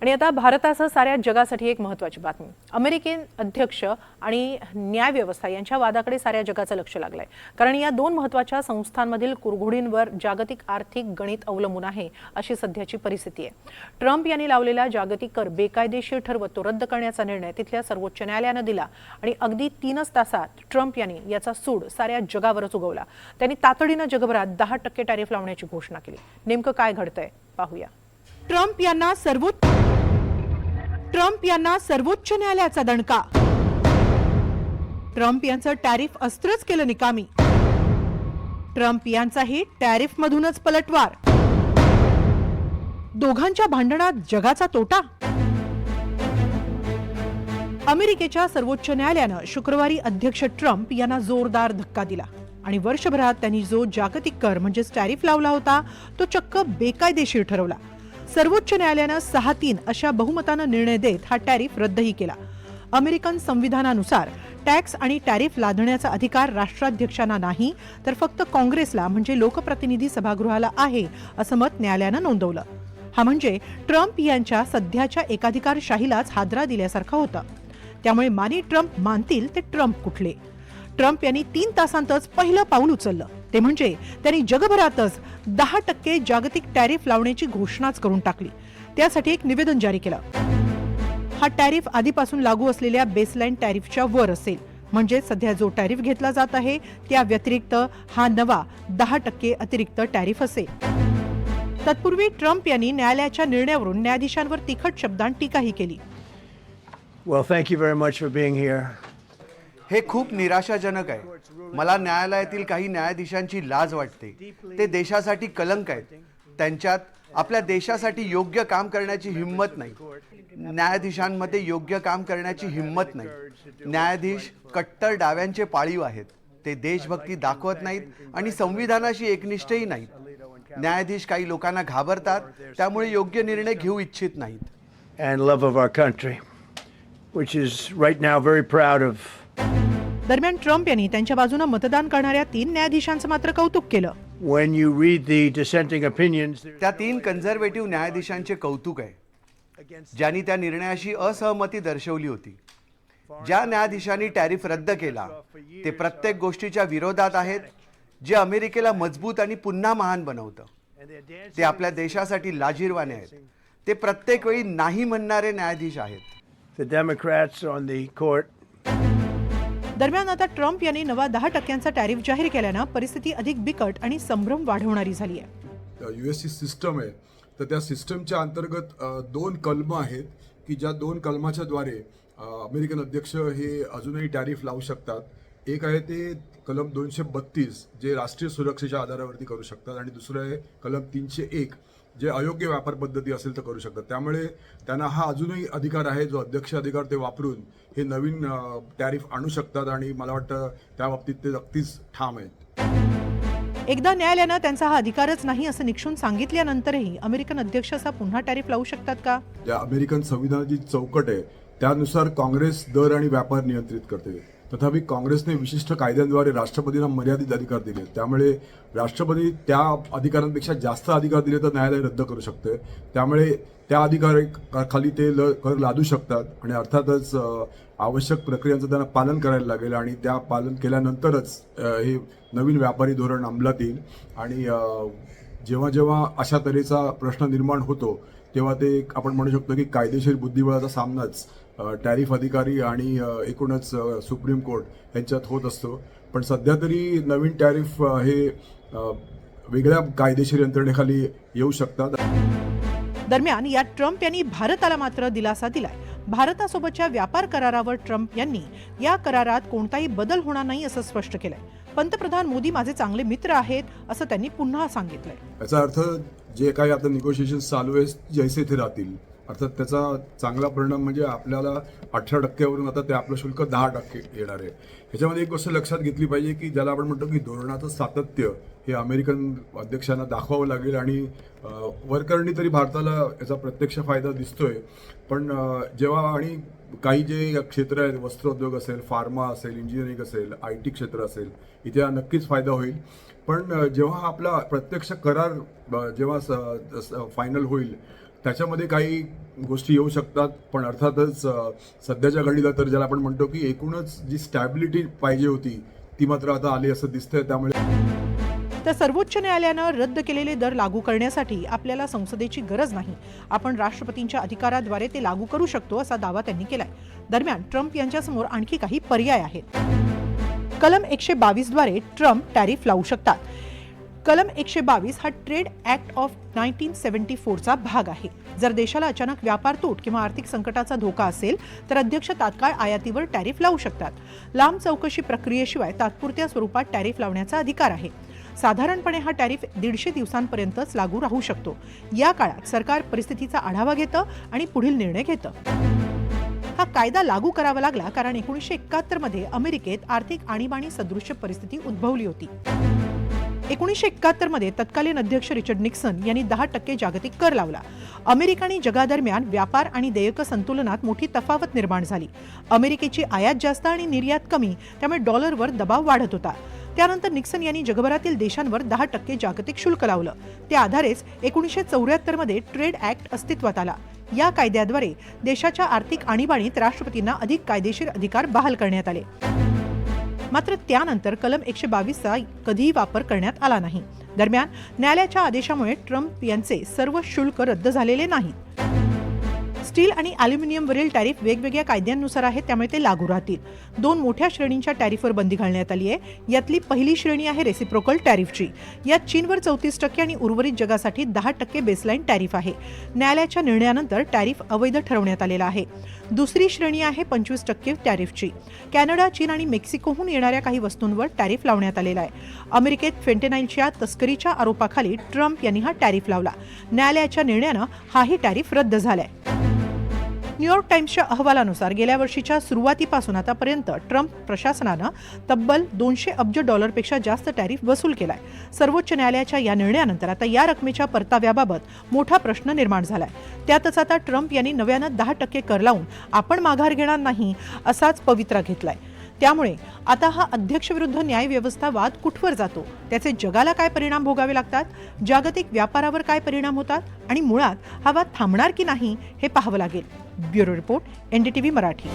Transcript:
आणि आता भारतासह साऱ्या जगासाठी एक महत्त्वाची बातमी. अमेरिकन अध्यक्ष आणि न्यायव्यवस्था यांच्या वादाकडे साऱ्या जगाचं लक्ष लागलंय. कारण या दोन महत्त्वाच्या संस्थांमधील कुरघोडींवर जागतिक आर्थिक गणित अवलंबून आहे अशी सध्याची परिस्थिती आहे. ट्रम्प यांनी लावलेला जागतिक कर बेकायदेशीर ठरवत तो रद्द करण्याचा निर्णय तिथल्या सर्वोच्च न्यायालयानं दिला आणि अगदी 3च तासात ट्रम्प यांनी याचा सूड साऱ्या जगावरच उगवला. त्यांनी तातडीनं जगभरात 10% टॅरिफ लावण्याची घोषणा केली. नेमकं काय घडतंय पाहूया. ट्रम्प यांना सर्वोच्च न्यायालयाचा दणका. ट्रम्प यांचं टॅरिफ अस्त्रच केलं निकामी. ट्रम्प यांचाही टॅरिफ मधूनच पलटवार. दोघांच्या भांडणात जगाचा तोटा. अमेरिकेच्या सर्वोच्च न्यायालयानं शुक्रवारी अध्यक्ष ट्रम्प यांना जोरदार धक्का दिला आणि वर्षभरात त्यांनी जो जागतिक कर म्हणजेच टॅरिफ लावला होता तो चक्क बेकायदेशीर ठरवला. सर्वोच्च न्यायालयानं 6-3 अशा बहुमतानं निर्णय देत हा टॅरिफ रद्दही केला. अमेरिकन संविधानानुसार टॅक्स आणि टॅरिफ लादण्याचा अधिकार राष्ट्राध्यक्षांना नाही तर फक्त काँग्रेसला म्हणजे लोकप्रतिनिधी सभागृहाला आहे असं मत न्यायालयानं नोंदवलं. हा म्हणजे ट्रम्प यांच्या सध्याच्या एकाधिकारशाहीलाच हादरा दिल्यासारखं होतं. त्यामुळे मानी ट्रम्प मानतील ते ट्रम्प कुठले. ट्रम्प यांनी 3 तासांतच पहिलं पाऊल उचललं. ते म्हणजे त्यांनी जगभरातच 10% जागतिक टॅरिफ लावण्याची घोषणाच करून टाकली. त्यासाठी एक निवेदन जारी केलं. हा टॅरिफ आधीपासून लागू असलेल्या बेसलाईन टॅरिफच्या वर असेल. म्हणजे सध्या जो टॅरिफ घेतला जात आहे त्या व्यतिरिक्त हा नवा 10% अतिरिक्त टॅरिफ असेल. तत्पूर्वी ट्रम्प यांनी न्यायालयाच्या निर्णयावरून न्यायाधीशांवर तिखट शब्दांत टीकाही केली. Well, thank you very much for being here. हे खूप निराशाजनक आहे. मला न्यायालयातील काही न्यायाधीशांची लाज वाटते. ते देशासाठी कलंक आहेत. त्यांच्यात आपल्या देशासाठी योग्य काम करण्याची हिंमत नाही. न्यायाधीशांमध्ये योग्य काम करण्याची हिंमत नाही. न्यायाधीश कट्टर डाव्यांचे पाळीव आहेत. ते देशभक्ती दाखवत नाहीत आणि संविधानाशी एकनिष्ठही नाहीत. न्यायाधीश काही लोकांना घाबरतात, त्यामुळे योग्य निर्णय घेऊ इच्छित नाहीत. And love of our country, which is right now very proud of. दरम्यान ट्रम्प यांनी त्यांच्या बाजूने मतदान करणाऱ्या 3 न्यायाधीशांचं मात्र कौतुक केलं. When you read the dissenting opinions, त्या 3 कन्झर्वेटिव्ह न्यायाधीशांचे कौतुक आहे, ज्यांनी त्या निर्णयाशी असहमती दर्शवली होती. ज्या न्यायाधीशांनी टॅरिफ रद्द केला ते प्रत्येक गोष्टीच्या विरोधात आहेत, जे अमेरिकेला मजबूत आणि पुन्हा महान बनवतं. ते आपल्या देशासाठी लाजिरवाणे आहेत. ते प्रत्येक वेळी नाही म्हणणारे न्यायाधीश आहेत. the Democrats on the court. दरम्यान आता ट्रम्प यांनी नवा 10% टॅरिफ जाहीर केल्यानं परिस्थिती अधिक बिकट आणि संभ्रम वाढवणारी झाली आहे. यूएसची सिस्टम आहे, तर त्या सिस्टमच्या अंतर्गत 2 कलम आहेत की ज्या 2 कलमाच्या द्वारे अमेरिकन अध्यक्ष हे अजूनही टॅरिफ लावू शकतात. एक आहे ते कलम 232 जे राष्ट्रीय सुरक्षेच्या आधारावरती करू शकतात आणि दुसरं आहे कलम 301 जे अयोग्य व्यापार पद्धती असेल तर करू शकतात. त्यामुळे त्यांना हा अजूनही अधिकार आहे, जो अध्यक्ष अधिकार ते वापरून हे नवीन टॅरिफ आणू शकतात आणि मला वाटतं त्या बाबतीत ते नक्कीच ठाम आहेत. एकदा न्यायालयानं त्यांचा हा अधिकारच नाही असं निक्षून सांगितल्यानंतरही अमेरिकन अध्यक्ष असा पुन्हा टॅरिफ लावू शकतात का? ज्या अमेरिकन संविधानाची चौकट आहे त्यानुसार काँग्रेस दर आणि व्यापार नियंत्रित करते. तथापि काँग्रेसने विशिष्ट कायद्यांद्वारे राष्ट्रपतींना मर्यादित अधिकार दिले. त्यामुळे राष्ट्रपती त्या अधिकारांपेक्षा जास्त अधिकार दिले तर न्यायालय रद्द करू शकते. त्यामुळे त्या अधिकाराखाली ते कर लादू शकतात आणि अर्थातच आवश्यक प्रक्रियांचं त्यांना पालन करायला लागेल आणि त्या पालन केल्यानंतरच हे नवीन व्यापारी धोरण अंमलात येईल. आणि जेव्हा जेव्हा अशा तऱ्हेचा प्रश्न निर्माण होतो तेव्हा ते आपण म्हणू शकतो की कायदेशीर बुद्धिबळाचा सामनाच टॅरिफ अधिकारी आणि एकूणच सुप्रीम कोर्ट यांच्यात होत असतो. पण सध्या तरी नवीन टॅरिफ हे वेगळ्या कायदेशीर यंत्रणेखाली येऊ शकतात. दरम्यान या ट्रम्प यांनी भारताला मात्र दिलासा दिलाय. भारतासोबतच्या व्यापार करारावर ट्रम्प यांनी या करारात कोणताही बदल होणार नाही असं स्पष्ट केलंय. पंतप्रधान मोदी माझे चांगले मित्र आहेत असं त्यांनी पुन्हा सांगितलंय. याचा अर्थ जे काही आता निगोशिएशन चालू आहे जैसे ते राहतील. अर्थात त्याचा चांगला परिणाम म्हणजे आपल्याला 18%वरून आता ते आपलं शुल्क 10% येणार आहे. ह्याच्यामध्ये एक गोष्ट लक्षात घेतली पाहिजे की ज्याला आपण म्हणतो की धोरणाचं सातत्य हे अमेरिकन अध्यक्षांना दाखवावं लागेल आणि वरकरणी तरी भारताला याचा प्रत्यक्ष फायदा दिसतोय. पण जेव्हा आणि काही जे क्षेत्र आहेत, वस्त्रोद्योग असेल, फार्मा असेल, इंजिनिअरिंग असेल, IT क्षेत्र असेल, इथे नक्कीच फायदा होईल. पण जेव्हा आपला प्रत्यक्ष करार जेव्हा फायनल होईल त्याच्यामध्ये काही गोष्टी येऊ शकतात, पण अर्थातच सध्याच्या घडीला तर ज्याला आपण म्हणतो की एकूणच जी स्टॅबिलिटी पाहिजे होती ती मात्र आता आली असं दिसतंय. त्यामुळे तर सर्वोच्च न्यायालयानं रद्द केलेले दर लागू करण्यासाठी आपल्याला संसदेची गरज नाही, आपण राष्ट्रपतींच्या अधिकाराद्वारे ते लागू करू शकतो असा दावा त्यांनी केलाय. दरम्यान ट्रम्प यांच्यासमोर आणखी काही पर्याय आहेत. कलम 122 द्वारे ट्रम्प टॅरिफ लावू शकतात. कलम 122 हा ट्रेड ऍक्ट ऑफ 1974 चा भाग आहे. जर देशाला अचानक व्यापार तूट किंवा आर्थिक संकटाचा धोका असेल तर अध्यक्ष तात्काळ आयातीवर टॅरिफ लावू शकतात. लांब चौकशी प्रक्रियेशिवाय तात्पुरत्या स्वरूपात टॅरिफ लावण्याचा अधिकार आहे. साधारणपणे हा टॅरिफ 150 दिवसांपर्यंतच लागू राहू शकतो. या काळात सरकार परिस्थितीचा आढावा घेतं आणि पुढील निर्णय घेतं. हा कायदा लागू करावा लागला कारण 1971 मध्ये अमेरिकेत आर्थिक आणीबाणी सदृश्य परिस्थिती उद्भवली होती. 1971 मध्ये तत्कालीन अध्यक्ष रिचर्ड निक्सन यांनी 10% जागतिक कर लावला. अमेरिका आणि जगादरम्यान व्यापार आणि देयक संतुलनात मोठी तफावत निर्माण झाली. अमेरिकेची आयात जास्त आणि निर्यात कमी, त्यामुळे डॉलरवर दबाव वाढत होता. त्यानंतर निक्सन यांनी जगभरातील देशांवर 10% जागतिक शुल्क लावलं. त्या आधारेच 1974 मध्ये ट्रेड ऍक्ट अस्तित्वात आला. या कायद्याद्वारे देशाच्या आर्थिक आणीबाणीत राष्ट्रपतींना अधिक कायदेशीर अधिकार बहाल करण्यात आले. मात्र त्यानंतर कलम 122 चा कधीही वापर करण्यात आला नाही. दरम्यान न्यायालयाच्या आदेशामुळे ट्रम्प यांचे सर्व शुल्क रद्द झालेले नाहीत. स्टील आणि अॅल्युमिनियमवरील टॅरिफ वेगवेगळ्या कायद्यांनुसार आहेत, त्यामुळे ते लागू राहतील. 2 मोठ्या श्रेणींच्या टॅरिफवर बंदी घालण्यात आली आहे. यातली पहिली श्रेणी आहे रेसिप्रोकल टॅरिफची. यात चीनवर 34% आणि उर्वरित जगासाठी 10% बेसलाईन टॅरिफ आहे. न्यायालयाच्या निर्णयानंतर टॅरिफ अवैध ठरवण्यात आलेला आहे. दुसरी श्रेणी आहे 25% टॅरिफची. कॅनडा, चीन आणि मेक्सिकोहून येणाऱ्या काही वस्तूंवर टॅरिफ लावण्यात आलेला आहे. अमेरिकेत फेंटेनाईलच्या तस्करीच्या आरोपाखाली ट्रम्प यांनी हा टॅरिफ लावला. न्यायालयाच्या निर्णयानं हाही टॅरिफ रद्द झालाय. न्यूयॉर्क टाइम्सच्या अहवालानुसार गेल्या वर्षीच्या सुरुवातीपासून आतापर्यंत ट्रम्प प्रशासनानं तब्बल $200 अब्ज पेक्षा जास्त टॅरिफ वसूल केलाय. सर्वोच्च न्यायालयाच्या या निर्णयानंतर आता या रकमेच्या परताव्याबाबत मोठा प्रश्न निर्माण झालाय. त्यातच आता ट्रम्प यांनी नव्यानं 10% कर लावून आपण माघार घेणार नाही असाच पवित्रा घेतलाय. त्यामुळे आता हा अध्यक्षविरुद्ध न्यायव्यवस्था वाद कुठवर जातो, त्याचे जगाला काय परिणाम भोगावे लागतात, जागतिक व्यापारावर काय परिणाम होतात आणि मुळात हा वाद थांबणार की नाही हे पाहावं लागेल. Bureau report, NDTV Marathi.